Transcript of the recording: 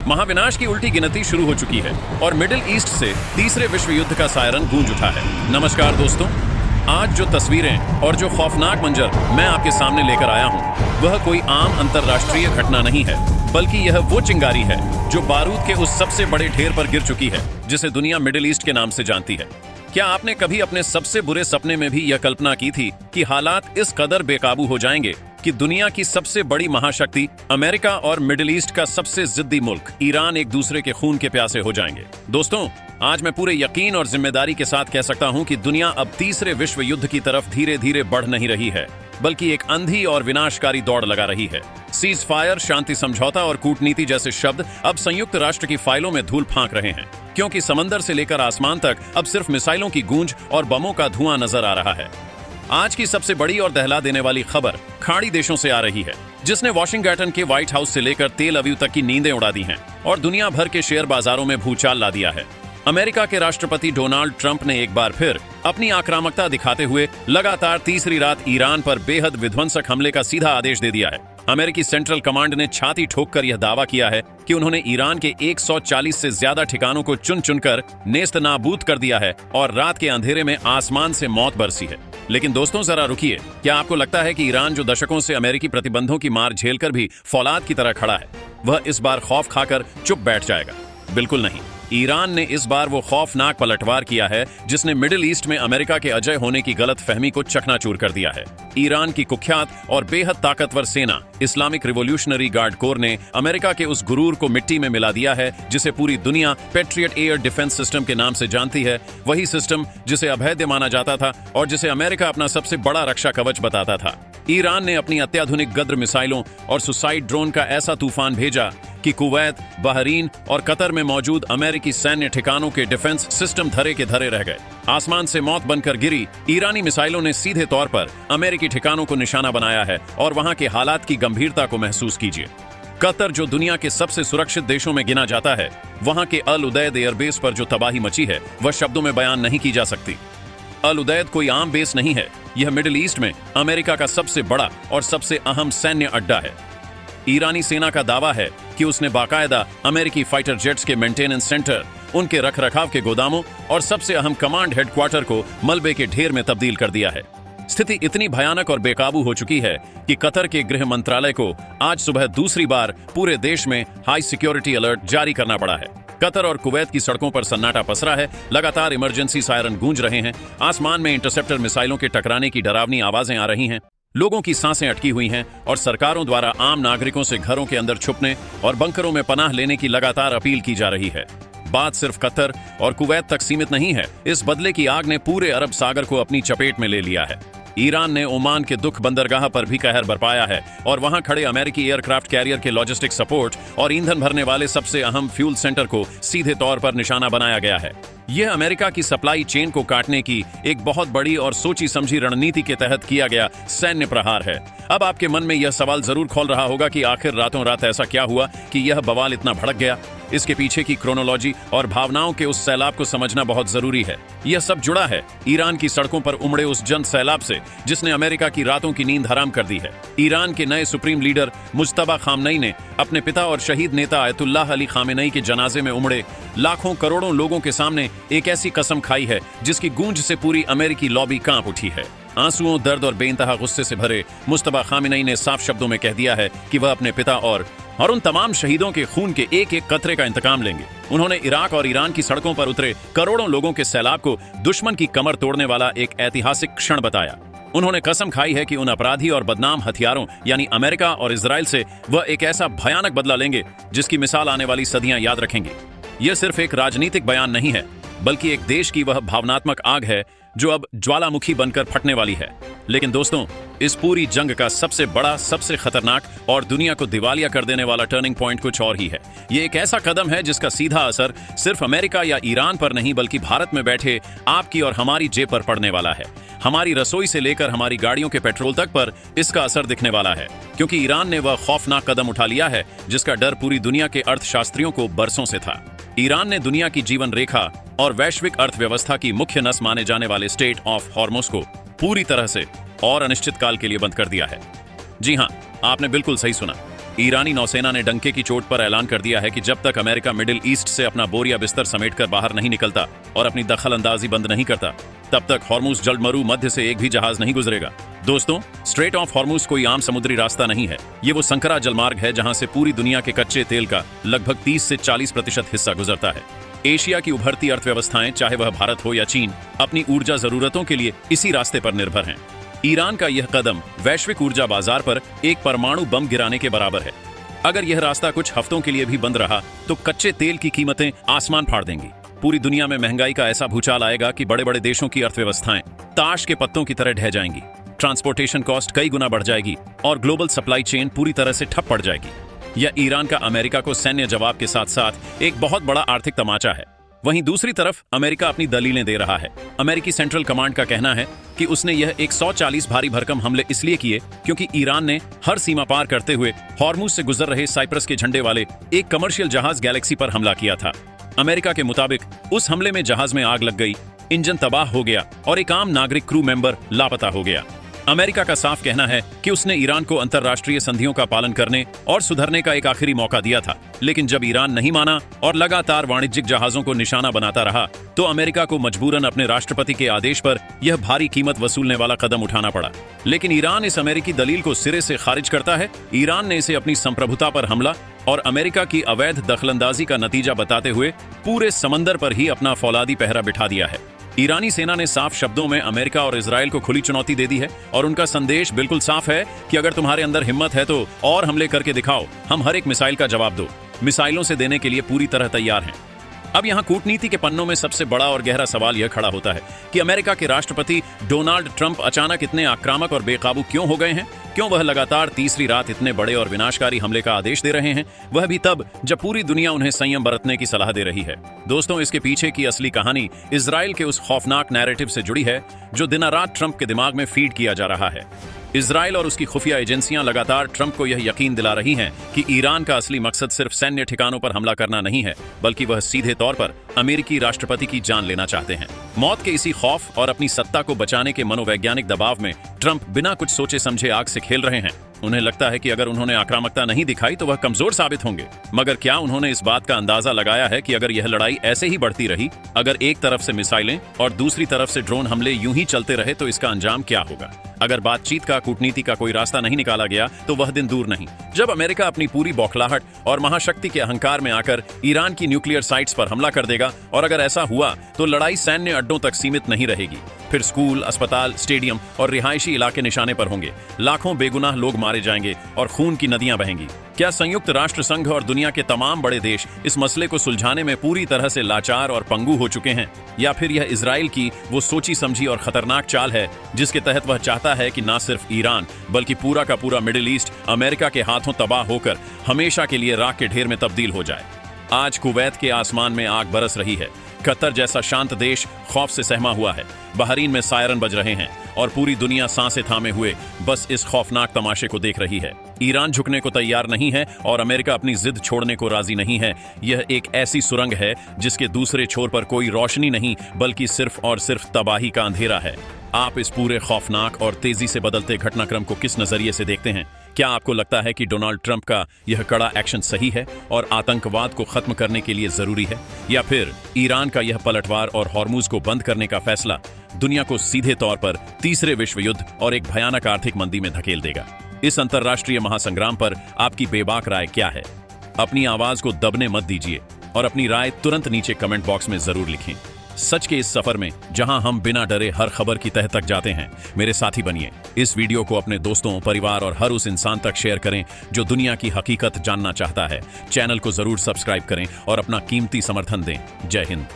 महाविनाश की उल्टी गिनती शुरू हो चुकी है और मिडिल ईस्ट से तीसरे विश्व युद्ध का सायरन गूंज उठा है। नमस्कार दोस्तों, आज जो तस्वीरें और जो खौफनाक मंजर मैं आपके सामने लेकर आया हूं, वह कोई आम अंतर्राष्ट्रीय घटना नहीं है, बल्कि यह वो चिंगारी है जो बारूद के उस सबसे बड़े ढेर पर गिर चुकी है जिसे दुनिया मिडिल ईस्ट के नाम से जानती है। क्या आपने कभी अपने सबसे बुरे सपने में भी यह कल्पना की थी कि हालात इस कदर बेकाबू हो जाएंगे कि दुनिया की सबसे बड़ी महाशक्ति अमेरिका और मिडिल ईस्ट का सबसे जिद्दी मुल्क ईरान एक दूसरे के खून के प्यासे हो जाएंगे? दोस्तों, आज मैं पूरे यकीन और जिम्मेदारी के साथ कह सकता हूं कि दुनिया अब तीसरे विश्व युद्ध की तरफ धीरे धीरे बढ़ नहीं रही है, बल्कि एक अंधी और विनाशकारी दौड़ लगा रही है। सीज फायर, शांति समझौता और कूटनीति जैसे शब्द अब संयुक्त राष्ट्र की फाइलों में धूल फांक रहे हैं, क्योंकि समंदर से लेकर आसमान तक अब सिर्फ मिसाइलों की गूंज और बमों का धुआं नजर आ रहा है। आज की सबसे बड़ी और दहला देने वाली खबर खाड़ी देशों से आ रही है, जिसने वॉशिंगटन के व्हाइट हाउस से लेकर तेल अवीव तक की नींदें उड़ा दी हैं और दुनिया भर के शेयर बाजारों में भूचाल ला दिया है। अमेरिका के राष्ट्रपति डोनाल्ड ट्रंप ने एक बार फिर अपनी आक्रामकता दिखाते हुए लगातार तीसरी रात ईरान पर बेहद विध्वंसक हमले का सीधा आदेश दे दिया है। अमेरिकी सेंट्रल कमांड ने छाती ठोककर यह दावा किया है कि उन्होंने ईरान के 140 से ज्यादा ठिकानों को चुन चुनकर नेस्त नाबूद कर दिया है और रात के अंधेरे में आसमान से मौत बरसी है। लेकिन दोस्तों, जरा रुकिए, क्या आपको लगता है कि ईरान जो दशकों से अमेरिकी प्रतिबंधों की मार झेलकर भी फौलाद की तरह खड़ा है, वह इस बार खौफ खाकर चुप बैठ जाएगा? बिल्कुल नहीं। ईरान ने इस बार वो खौफनाक पलटवार किया है जिसने मिडिल ईस्ट में अमेरिका के अजय होने की गलत फहमी को चकनाचूर कर दिया है। ईरान की कुख्यात और बेहद ताकतवर सेना इस्लामिक रिवोल्यूशनरी गार्ड कोर ने अमेरिका के उस गुरूर को मिट्टी में मिला दिया है जिसे पूरी दुनिया पेट्रियट एयर डिफेंस सिस्टम के नाम से जानती है। वही सिस्टम जिसे अभेद्य माना जाता था और जिसे अमेरिका अपना सबसे बड़ा रक्षा कवच बताता था। ईरान ने अपनी अत्याधुनिक गद्र मिसाइलों और सुसाइड ड्रोन का ऐसा तूफान भेजा कि कुवैत, बहरीन और कतर में मौजूद अमेरिकी सैन्य ठिकानों के डिफेंस सिस्टम धरे के धरे रह गए। आसमान से मौत बनकर गिरी ईरानी मिसाइलों ने सीधे तौर पर अमेरिकी ठिकानों को निशाना बनाया है और वहां के हालात की गंभीरता को महसूस कीजिए। कतर, जो दुनिया के सबसे सुरक्षित देशों में गिना जाता है, वहां के अल उदैद एयरबेस पर जो तबाही मची है वह शब्दों में बयान नहीं की जा सकती। अल उदैद कोई आम बेस नहीं है, यह मिडिल ईस्ट में अमेरिका का सबसे बड़ा और सबसे अहम सैन्य अड्डा है। ईरानी सेना का दावा है कि उसने बाकायदा अमेरिकी फाइटर जेट्स के मेंटेनेंस सेंटर, उनके रखरखाव के गोदामों और सबसे अहम कमांड हेडक्वार्टर को मलबे के ढेर में तब्दील कर दिया है। स्थिति इतनी भयानक और बेकाबू हो चुकी है कि कतर के गृह मंत्रालय को आज सुबह दूसरी बार पूरे देश में हाई सिक्योरिटी अलर्ट जारी करना पड़ा है। कतर और कुवैत की सड़कों पर सन्नाटा पसरा है, लगातार इमरजेंसी सायरन गूंज रहे हैं, आसमान में इंटरसेप्टर मिसाइलों के टकराने की डरावनी आवाजें आ रही हैं, लोगों की सांसें अटकी हुई हैं और सरकारों द्वारा आम नागरिकों से घरों के अंदर छुपने और बंकरों में पनाह लेने की लगातार अपील की जा रही है। बात सिर्फ कतर और कुवैत तक सीमित नहीं है, इस बदले की आग ने पूरे अरब सागर को अपनी चपेट में ले लिया है। ईरान ने ओमान के दुख बंदरगाह पर भी कहर बरपाया है और वहां खड़े अमेरिकी एयरक्राफ्ट कैरियर के लॉजिस्टिक सपोर्ट और ईंधन भरने वाले सबसे अहम फ्यूल सेंटर को सीधे तौर पर निशाना बनाया गया है। यह अमेरिका की सप्लाई चेन को काटने की एक बहुत बड़ी और सोची समझी रणनीति के तहत किया गया सैन्य प्रहार है। अब आपके मन में यह सवाल जरूर खोल रहा होगा कि आखिर रातों रात ऐसा क्या हुआ कि यह बवाल इतना भड़क गया। इसके पीछे की क्रोनोलॉजी और भावनाओं के उस सैलाब को समझना बहुत जरूरी है। यह सब जुड़ा है ईरान की सड़कों पर उमड़े उस जन सैलाब से जिसने अमेरिका की रातों की नींद हराम कर दी है। ईरान के नए सुप्रीम लीडर मुज्तबा खामनई ने अपने पिता और शहीद नेता आयतुल्लाह अली खामेनेई के जनाजे में उमड़े लाखों करोड़ों लोगों के सामने एक ऐसी कसम खाई है जिसकी गूंज से पूरी अमेरिकी लॉबी कांप उठी है। आंसुओं, दर्द और बेइंतहा गुस्से से भरे मुज्तबा खामेनेई ने साफ शब्दों में कह दिया है कि वह अपने पिता और उन तमाम शहीदों के खून के एक एक कतरे का इंतकाम लेंगे। उन्होंने इराक और ईरान की सड़कों पर उतरे करोड़ों लोगों के सैलाब को दुश्मन की कमर तोड़ने वाला एक ऐतिहासिक क्षण बताया। उन्होंने कसम खाई है कि उन अपराधी और बदनाम हथियारों यानी अमेरिका और इजराइल से वह एक ऐसा भयानक बदला लेंगे जिसकी मिसाल आने वाली सदियां याद रखेंगे। यह सिर्फ एक राजनीतिक बयान नहीं है, बल्कि एक देश की वह भावनात्मक आग है जो अब ज्वालामुखी बनकर फटने वाली है। लेकिन दोस्तों, इस पूरी जंग का सबसे बड़ा, सबसे खतरनाक और दुनिया को दिवालिया कर देने वाला टर्निंग पॉइंट कुछ और ही है। ये एक ऐसा कदम है जिसका सीधा असर सिर्फ अमेरिका या ईरान पर नहीं, बल्कि भारत में बैठे आपकी और हमारी जेब पर पड़ने वाला है। हमारी रसोई से लेकर हमारी गाड़ियों के पेट्रोल तक पर इसका असर दिखने वाला है, क्योंकि ईरान ने वह खौफनाक कदम उठा लिया है जिसका डर पूरी दुनिया के अर्थशास्त्रियों को बरसों से था। ईरान ने दुनिया की जीवन रेखा और वैश्विक अर्थव्यवस्था की मुख्य नस माने जाने वाले स्ट्रेट ऑफ हॉर्मुज को पूरी तरह से और अनिश्चित काल के लिए बंद कर दिया है। जी हां, आपने बिल्कुल सही सुना। ईरानी नौसेना ने डंके की चोट पर ऐलान कर दिया है कि जब तक अमेरिका मिडिल ईस्ट से अपना बोरिया बिस्तर समेटकर बाहर नहीं निकलता और अपनी दखल अंदाजी बंद नहीं करता, तब तक हॉर्मुज जलमरू मध्य से एक भी जहाज नहीं गुजरेगा। दोस्तों, स्ट्रेट ऑफ हॉर्मुज कोई आम समुद्री रास्ता नहीं है। ये वो संकरा जलमार्ग है जहां से पूरी दुनिया के कच्चे तेल का लगभग 30 से 40% हिस्सा गुजरता है। एशिया की उभरती अर्थव्यवस्थाएं, चाहे वह भारत हो या चीन, अपनी ऊर्जा जरूरतों के लिए इसी रास्ते पर निर्भर हैं। ईरान का यह कदम वैश्विक ऊर्जा बाजार पर एक परमाणु बम गिराने के बराबर है। अगर यह रास्ता कुछ हफ्तों के लिए भी बंद रहा तो कच्चे तेल की कीमतें आसमान फाड़ देंगी। पूरी दुनिया में महंगाई का ऐसा भूचाल आएगा कि बड़े बड़े देशों की अर्थव्यवस्थाएं ताश के पत्तों की तरह ढह जाएंगी। ट्रांसपोर्टेशन कॉस्ट कई गुना बढ़ जाएगी और ग्लोबल सप्लाई चेन पूरी तरह से ठप पड़ जाएगी। यह ईरान का अमेरिका को सैन्य जवाब के साथ साथ एक बहुत बड़ा आर्थिक तमाचा है। वहीं दूसरी तरफ अमेरिका अपनी दलीलें दे रहा है। अमेरिकी सेंट्रल कमांड का कहना है कि उसने यह 140 भारी भरकम हमले इसलिए किए क्योंकि ईरान ने हर सीमा पार करते हुए हॉर्मुज से गुजर रहे साइप्रस के झंडे वाले एक कमर्शियल जहाज गैलेक्सी पर हमला किया था। अमेरिका के मुताबिक उस हमले में जहाज में आग लग गई, इंजन तबाह हो गया और एक आम नागरिक क्रू मेंबर लापता हो गया। अमेरिका का साफ कहना है कि उसने ईरान को अंतर्राष्ट्रीय संधियों का पालन करने और सुधरने का एक आखिरी मौका दिया था, लेकिन जब ईरान नहीं माना और लगातार वाणिज्यिक जहाजों को निशाना बनाता रहा तो अमेरिका को मजबूरन अपने राष्ट्रपति के आदेश पर यह भारी कीमत वसूलने वाला कदम उठाना पड़ा। लेकिन ईरान इस अमेरिकी दलील को सिरे से खारिज करता है। ईरान ने इसे अपनी संप्रभुता पर हमला और अमेरिका की अवैध दखलंदाजी का नतीजा बताते हुए पूरे समंदर पर ही अपना फौलादी पहरा बिठा दिया है। ईरानी सेना ने साफ शब्दों में अमेरिका और इजराइल को खुली चुनौती दे दी है और उनका संदेश बिल्कुल साफ है कि अगर तुम्हारे अंदर हिम्मत है तो और हमले करके दिखाओ, हम हर एक मिसाइल का जवाब दो, मिसाइलों से देने के लिए पूरी तरह तैयार हैं। अब यहाँ कूटनीति के पन्नों में सबसे बड़ा और गहरा सवाल यह खड़ा होता है कि अमेरिका के राष्ट्रपति डोनाल्ड ट्रंप अचानक इतने आक्रामक और बेकाबू क्यों हो गए हैं? क्यों वह लगातार तीसरी रात इतने बड़े और विनाशकारी हमले का आदेश दे रहे हैं, वह भी तब जब पूरी दुनिया उन्हें संयम बरतने की सलाह दे रही है? दोस्तों, इसके पीछे की असली कहानी इजराइल के उस खौफनाक नैरेटिव से जुड़ी है जो दिन रात ट्रंप के दिमाग में फीड किया जा रहा है। इजराइल और उसकी खुफिया एजेंसियां लगातार ट्रंप को यह यकीन दिला रही हैं कि ईरान का असली मकसद सिर्फ सैन्य ठिकानों पर हमला करना नहीं है, बल्कि वह सीधे तौर पर अमेरिकी राष्ट्रपति की जान लेना चाहते हैं। मौत के इसी खौफ और अपनी सत्ता को बचाने के मनोवैज्ञानिक दबाव में ट्रंप बिना कुछ सोचे समझे आग से खेल रहे हैं। उन्हें लगता है कि अगर उन्होंने आक्रामकता नहीं दिखाई तो वह कमजोर साबित होंगे। मगर क्या उन्होंने इस बात का अंदाजा लगाया है कि अगर यह लड़ाई ऐसे ही बढ़ती रही, अगर एक तरफ से मिसाइलें और दूसरी तरफ से ड्रोन हमले यूं ही चलते रहे तो इसका अंजाम क्या होगा? अगर बातचीत का, कूटनीति का कोई रास्ता नहीं निकाला गया तो वह दिन दूर नहीं जब अमेरिका अपनी पूरी बौखलाहट और महाशक्ति के अहंकार में आकर ईरान की न्यूक्लियर साइट्स पर हमला कर देगा। और अगर ऐसा हुआ तो लड़ाई सैन्य अड्डों तक सीमित नहीं रहेगी, फिर स्कूल, अस्पताल, स्टेडियम और रिहायशी इलाके निशाने पर होंगे। लाखों बेगुनाह लोग मारे जाएंगे और खून की नदियां बहेंगी। क्या संयुक्त राष्ट्र संघ और दुनिया के तमाम बड़े देश इस मसले को सुलझाने में पूरी तरह से लाचार और पंगु हो चुके हैं? या फिर यह इजराइल की वो सोची समझी और खतरनाक चाल है जिसके तहत वह चाहता है कि न सिर्फ ईरान बल्कि पूरा का पूरा मिडिल ईस्ट अमेरिका के हाथों तबाह होकर हमेशा के लिए राख के ढेर में तब्दील हो जाए? आज कुवैत के आसमान में आग बरस रही है। कतर जैसा शांत देश खौफ से सहमा हुआ है। बहरीन में सायरन बज रहे हैं और पूरी दुनिया सांसें थामे हुए बस इस खौफनाक तमाशे को देख रही है। ईरान झुकने को तैयार नहीं है और अमेरिका अपनी जिद छोड़ने को राजी नहीं है। यह एक ऐसी सुरंग है जिसके दूसरे छोर पर कोई रोशनी नहीं बल्कि सिर्फ और सिर्फ तबाही का अंधेरा है। आप इस पूरे खौफनाक और तेजी से बदलते घटनाक्रम को किस नजरिए से देखते हैं? क्या आपको लगता है कि डोनाल्ड ट्रंप का यह कड़ा एक्शन सही है और आतंकवाद को खत्म करने के लिए जरूरी है, या फिर ईरान का यह पलटवार और हॉर्मुज को बंद करने का फैसला दुनिया को सीधे तौर पर तीसरे विश्व युद्ध और एक भयानक आर्थिक मंदी में धकेल देगा? इस अंतर्राष्ट्रीय महासंग्राम पर आपकी बेबाक राय क्या है? अपनी आवाज को दबने मत दीजिए और अपनी राय तुरंत नीचे कमेंट बॉक्स में जरूर लिखें। सच के इस सफर में जहां हम बिना डरे हर खबर की तह तक जाते हैं, मेरे साथी बनिए। इस वीडियो को अपने दोस्तों, परिवार और हर उस इंसान तक शेयर करें जो दुनिया की हकीकत जानना चाहता है। चैनल को जरूर सब्सक्राइब करें और अपना कीमती समर्थन दें। जय हिंद।